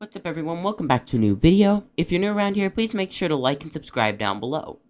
What's up everyone, welcome back to a new video. If you're new around here, please make sure to like and subscribe down below.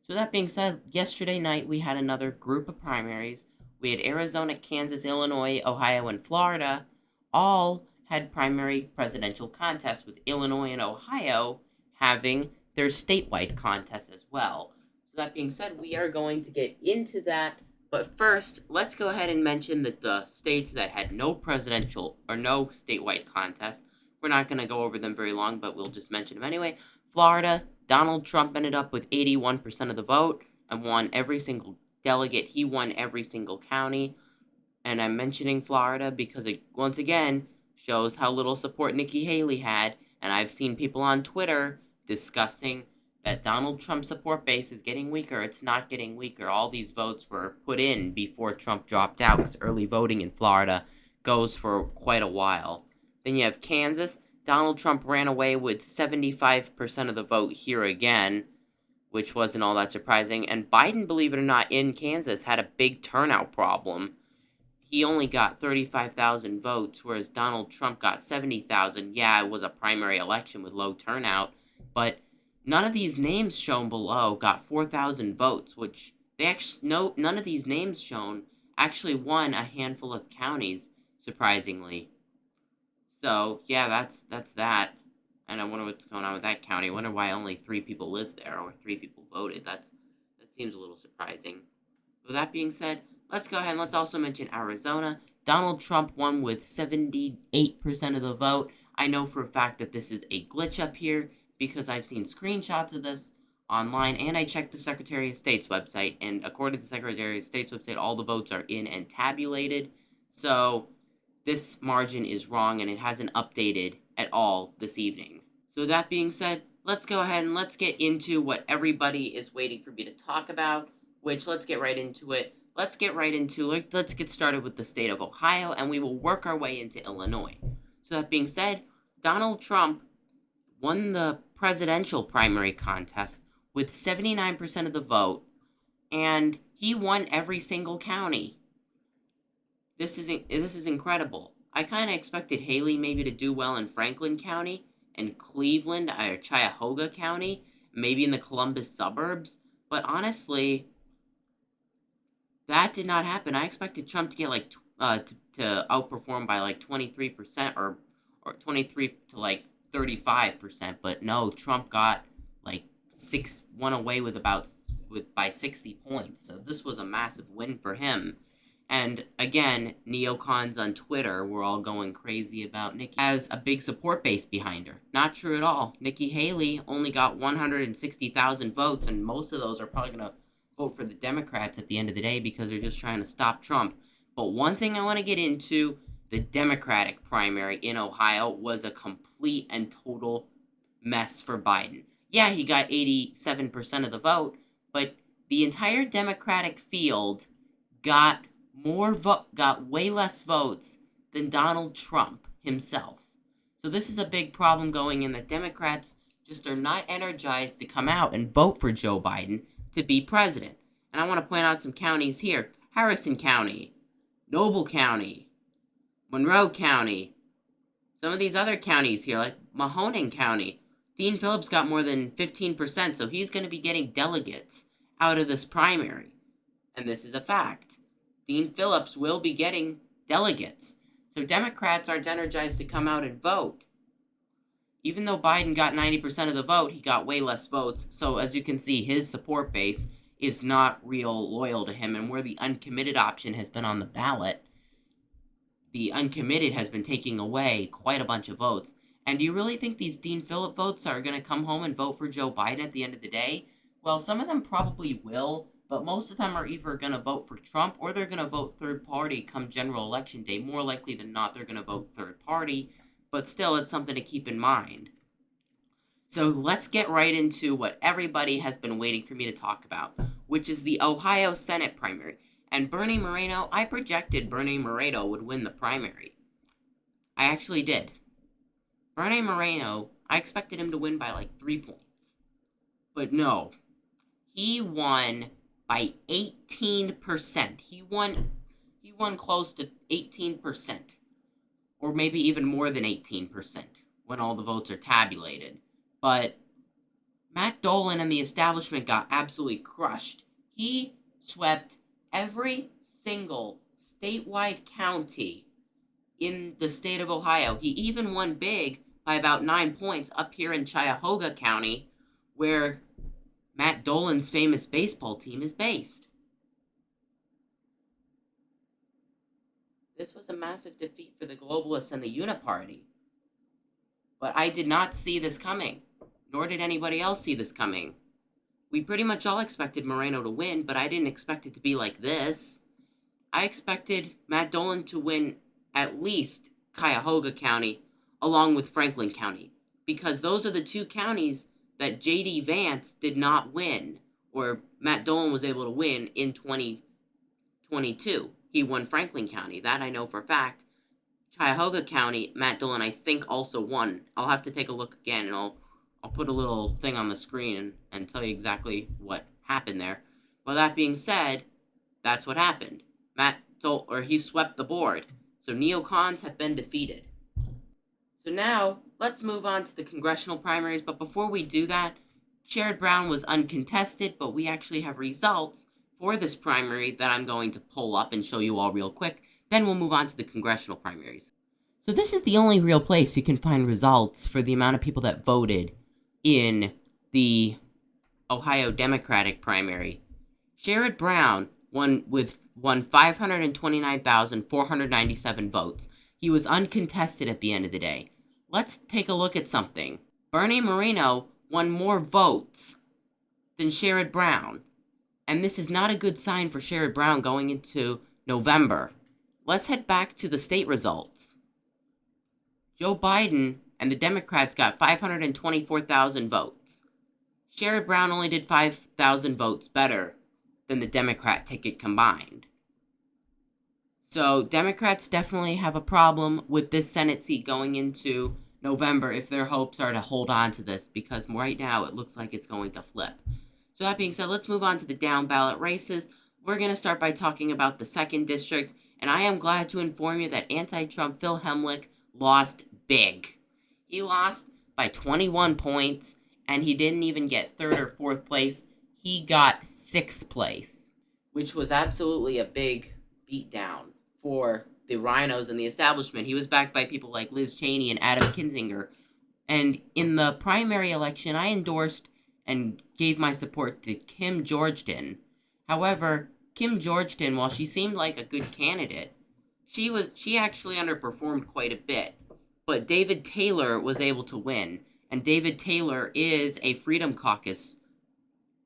So that being said, yesterday night we had another group of primaries. We had Arizona, Kansas, Illinois, Ohio, and Florida. All had primary presidential contests, with Illinois and Ohio having their statewide contests as well. So that being said, we are going to get into that. But first, let's go ahead and mention that the states that had no presidential or no statewide contest, we're not going to go over them very long, but we'll just mention them anyway. Florida, Donald Trump ended up with 81% of the vote and won every single delegate. He won every single county. And I'm mentioning Florida because it, once again, shows how little support Nikki Haley had. And I've seen people on Twitter discussing that Donald Trump's support base is getting weaker. It's not getting weaker. All these votes were put in before Trump dropped out, because early voting in Florida goes for quite a while. Then you have Kansas. Donald Trump ran away with 75% of the vote here again, which wasn't all that surprising. And Biden, believe it or not, in Kansas had a big turnout problem. He only got 35,000 votes, whereas Donald Trump got 70,000. Yeah, it was a primary election with low turnout, but none of these names shown below got 4,000 votes, which none of these names shown actually won a handful of counties, surprisingly. So, yeah, that's that. And I wonder what's going on with that county. I wonder why only 3 people live there, or 3 people voted. That seems a little surprising. With that being said, let's go ahead and let's also mention Arizona. Donald Trump won with 78% of the vote. I know for a fact that this is a glitch up here, because I've seen screenshots of this online, and I checked the Secretary of State's website, and according to the Secretary of State's website, all the votes are in and tabulated. So this margin is wrong, and it hasn't updated at all this evening. So that being said, let's go ahead and let's get into what everybody is waiting for me to talk about, which let's get right into it. Let's get started with the state of Ohio, and we will work our way into Illinois. So that being said, Donald Trump won the presidential primary contest with 79% of the vote, and he won every single county. This is incredible. I kind of expected Haley maybe to do well in Franklin County and Cleveland or Cuyahoga County, maybe in the Columbus suburbs, but honestly, that did not happen. I expected Trump to get to outperform by like 23% or 23 to like 35%, but no, Trump got like won away by 60 points. So this was a massive win for him. And again, neocons on Twitter were all going crazy about Nikki has a big support base behind her. Not true at all. Nikki Haley only got 160,000 votes, and most of those are probably going to vote for the Democrats at the end of the day, because they're just trying to stop Trump. But one thing I want to get into, the Democratic primary in Ohio was a complete and total mess for Biden. Yeah, he got 87% of the vote, but the entire Democratic field got way less votes than Donald Trump himself. So this is a big problem going in, that Democrats just are not energized to come out and vote for Joe Biden to be president. And I want to point out some counties here. Harrison County, Noble County, Monroe County, some of these other counties here, like Mahoning County. Dean Phillips got more than 15%, so he's going to be getting delegates out of this primary. And this is a fact. Dean Phillips will be getting delegates. So Democrats aren't energized to come out and vote. Even though Biden got 90% of the vote, he got way less votes. So as you can see, his support base is not real loyal to him. And where the uncommitted option has been on the ballot, the uncommitted has been taking away quite a bunch of votes. And do you really think these Dean Phillips votes are going to come home and vote for Joe Biden at the end of the day? Well, some of them probably will, but most of them are either going to vote for Trump or they're going to vote third party come general election day. More likely than not, they're going to vote third party, but still, it's something to keep in mind. So let's get right into what everybody has been waiting for me to talk about, which is the Ohio Senate primary. And Bernie Moreno, I projected Bernie Moreno would win the primary. I actually did. Bernie Moreno, I expected him to win by like 3 points. But no. He won by 18%. He won close to 18%. Or maybe even more than 18%. when all the votes are tabulated. But Matt Dolan and the establishment got absolutely crushed. He swept every single statewide county in the state of Ohio. He even won big by about 9 points up here in Cuyahoga County, where Matt Dolan's famous baseball team is based. This was a massive defeat for the globalists and the Uniparty. But I did not see this coming, nor did anybody else see this coming. We pretty much all expected Moreno to win, but I didn't expect it to be like this. I expected Matt Dolan to win at least Cuyahoga County, along with Franklin County, because those are the two counties that J.D. Vance did not win, or Matt Dolan was able to win in 2022. He won Franklin County. That I know for a fact. Cuyahoga County, Matt Dolan, I think, also won. I'll have to take a look again, and I'll put a little thing on the screen and tell you exactly what happened there. But that being said, that's what happened. He swept the board. So neocons have been defeated. So now, let's move on to the congressional primaries. But before we do that, Sherrod Brown was uncontested, but we actually have results for this primary that I'm going to pull up and show you all real quick. Then we'll move on to the congressional primaries. So this is the only real place you can find results for the amount of people that voted in the Ohio Democratic primary. Sherrod Brown won 529,497 votes. He was uncontested at the end of the day. Let's take a look at something. Bernie Moreno won more votes than Sherrod Brown. And this is not a good sign for Sherrod Brown going into November. Let's head back to the state results. Joe Biden and the Democrats got 524,000 votes. Sherrod Brown only did 5,000 votes better than the Democrat ticket combined. So Democrats definitely have a problem with this Senate seat going into November if their hopes are to hold on to this, because right now it looks like it's going to flip. So that being said, let's move on to the down ballot races. We're going to start by talking about the 2nd district, and I am glad to inform you that anti-Trump Phil Hemlick lost big. He lost by 21 points, and he didn't even get 3rd or 4th place. He got 6th place, which was absolutely a big beatdown for the RINOs and the establishment. He was backed by people like Liz Cheney and Adam Kinzinger. And in the primary election, I endorsed and gave my support to Kim Georgeton. However, Kim Georgeton, while she seemed like a good candidate, she actually underperformed quite a bit. But David Taylor was able to win, and David Taylor is a Freedom Caucus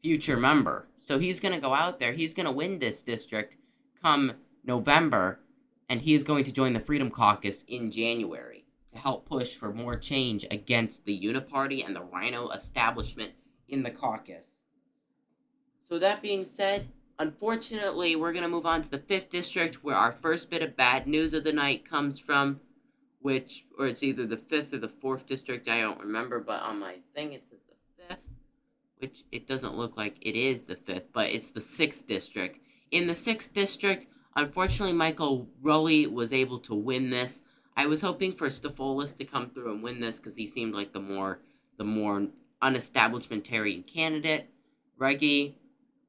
future member. So he's going to go out there, he's going to win this district come November, and he is going to join the Freedom Caucus in January to help push for more change against the Uniparty and the RINO establishment in the caucus. So that being said, unfortunately, we're going to move on to the 5th district, where our first bit of bad news of the night comes from, or it's either the 5th or the 4th district, I don't remember, but on my thing it says the 5th, which it doesn't look like it is the 5th, but it's the 6th district. In the 6th district, unfortunately, Michael Rowley was able to win this. I was hoping for Stafolis to come through and win this, because he seemed like the more unestablishmentarian candidate. Reggie,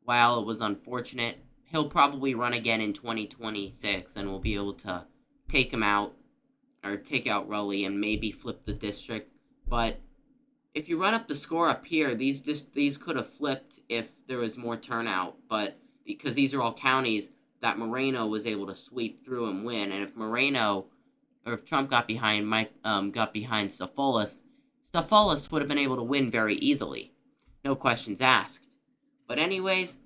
while it was unfortunate, he'll probably run again in 2026, and we'll be able to take him out, or take out Rowley and maybe flip the district. But if you run up the score up here, these could have flipped if there was more turnout. But because these are all counties that Moreno was able to sweep through and win, and if Trump got behind Stafolis would have been able to win very easily. No questions asked. But anyways,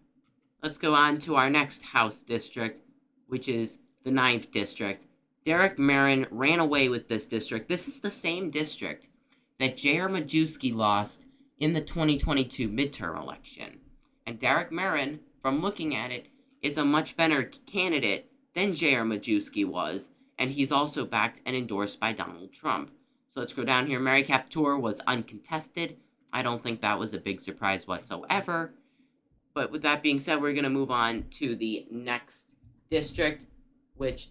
let's go on to our next House district, which is the 9th district. Derek Marin ran away with this district. This is the same district that J.R. Majewski lost in the 2022 midterm election. And Derek Marin, from looking at it, is a much better candidate than J.R. Majewski was, and he's also backed and endorsed by Donald Trump. So let's go down here. Mary Kaptur was uncontested. I don't think that was a big surprise whatsoever. But with that being said, we're going to move on to the next district, which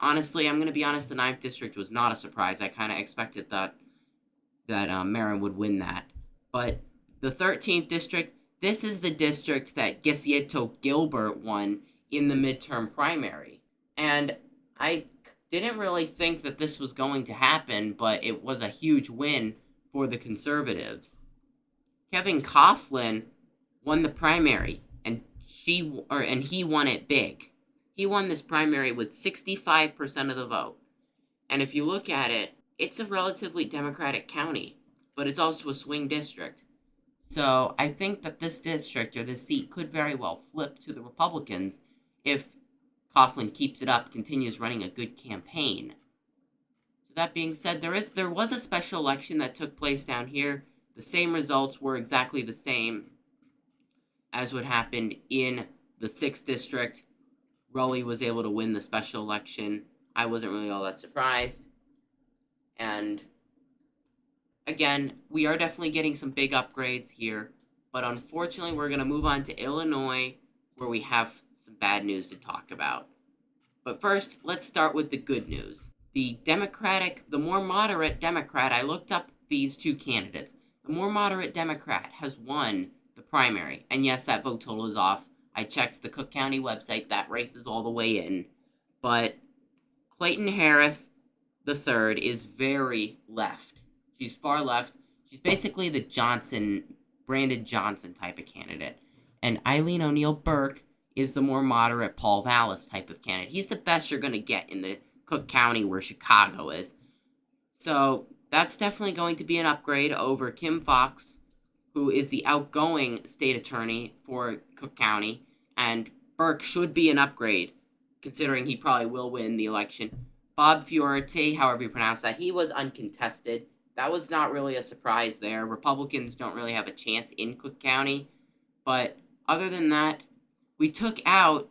honestly, I'm going to be honest, the 9th district was not a surprise. I kind of expected that Marin would win that. But the 13th district, this is the district that Gesieto Gilbert won in the midterm primary. And I didn't really think that this was going to happen, but it was a huge win for the Conservatives. Kevin Coughlin won the primary, and he won it big. He won this primary with 65% of the vote. And if you look at it, it's a relatively Democratic county, but it's also a swing district. So I think that this district or this seat could very well flip to the Republicans if Coughlin keeps it up, continues running a good campaign. So that being said, there was a special election that took place down here. The same results were exactly the same as what happened in the 6th district. Raleigh was able to win the special election. I wasn't really all that surprised. And again, we are definitely getting some big upgrades here. But unfortunately, we're going to move on to Illinois, where we have some bad news to talk about. But first, let's start with the good news. The more moderate Democrat, I looked up these two candidates. The more moderate Democrat has won the primary. And yes, that vote total is off. I checked the Cook County website. That race is all the way in. But Clayton Harris III is very left. She's far left. She's basically the Brandon Johnson type of candidate. And Eileen O'Neill Burke is the more moderate Paul Vallis type of candidate. He's the best you're going to get in the Cook County where Chicago is. So that's definitely going to be an upgrade over Kim Fox, who is the outgoing state attorney for Cook County. And Burke should be an upgrade, considering he probably will win the election. Bob Fiorite, however you pronounce that, he was uncontested. That was not really a surprise there. Republicans don't really have a chance in Cook County. But other than that, we took out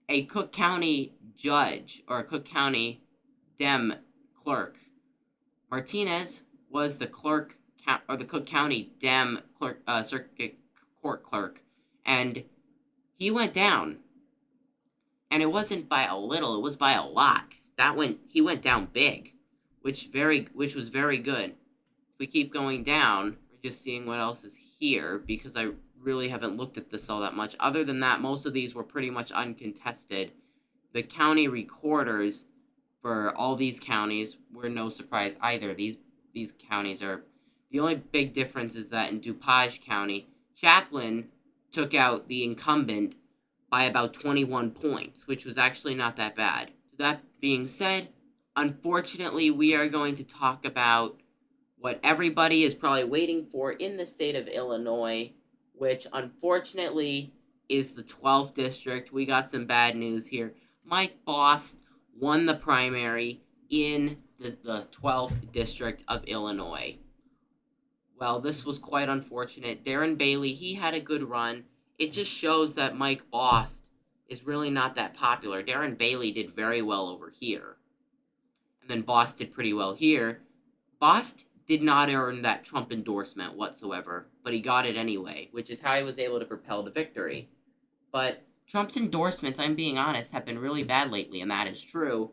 a Cook County judge, or a Cook County Dem clerk. Martinez was the clerk, or the Cook County Dem clerk, circuit court clerk, and he went down. And it wasn't by a little, it was by a lot. He went down big, which was very good. If we keep going down, we're just seeing what else is here, because I really haven't looked at this all that much. Other than that, most of these were pretty much uncontested. The county recorders for all these counties were no surprise either. These counties are... The only big difference is that in DuPage County, Chaplin took out the incumbent by about 21 points, which was actually not that bad. That being said, unfortunately, we are going to talk about what everybody is probably waiting for in the state of Illinois, which unfortunately is the 12th district. We got some bad news here. Mike Bost won the primary in the 12th district of Illinois. Well, this was quite unfortunate. Darren Bailey, he had a good run. It just shows that Mike Bost is really not that popular. Darren Bailey did very well over here. And then Bost did pretty well here. Bost did not earn that Trump endorsement whatsoever, but he got it anyway, which is how he was able to propel to victory. But Trump's endorsements, I'm being honest, have been really bad lately, and that is true.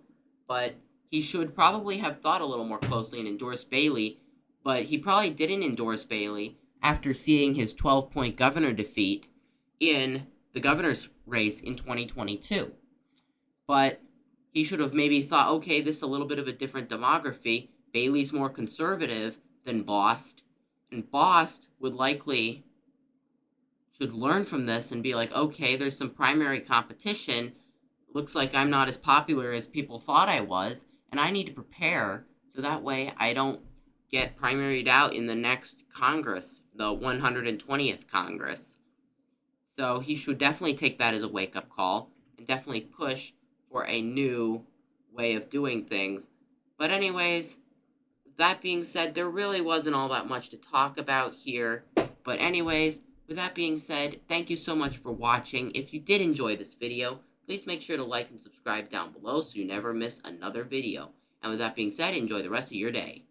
But he should probably have thought a little more closely and endorsed Bailey, but he probably didn't endorse Bailey after seeing his 12-point governor defeat in the governor's race in 2022. But he should have maybe thought, okay, this is a little bit of a different demography. Bailey's more conservative than Bost, and Bost should learn from this and be like, okay, there's some primary competition. Looks like I'm not as popular as people thought I was, and I need to prepare so that way I don't get primaried out in the next Congress, the 120th Congress. So he should definitely take that as a wake-up call and definitely push for a new way of doing things. But anyways, that being said, there really wasn't all that much to talk about here. But anyways, with that being said, thank you so much for watching. If you did enjoy this video, please make sure to like and subscribe down below so you never miss another video. And with that being said, enjoy the rest of your day.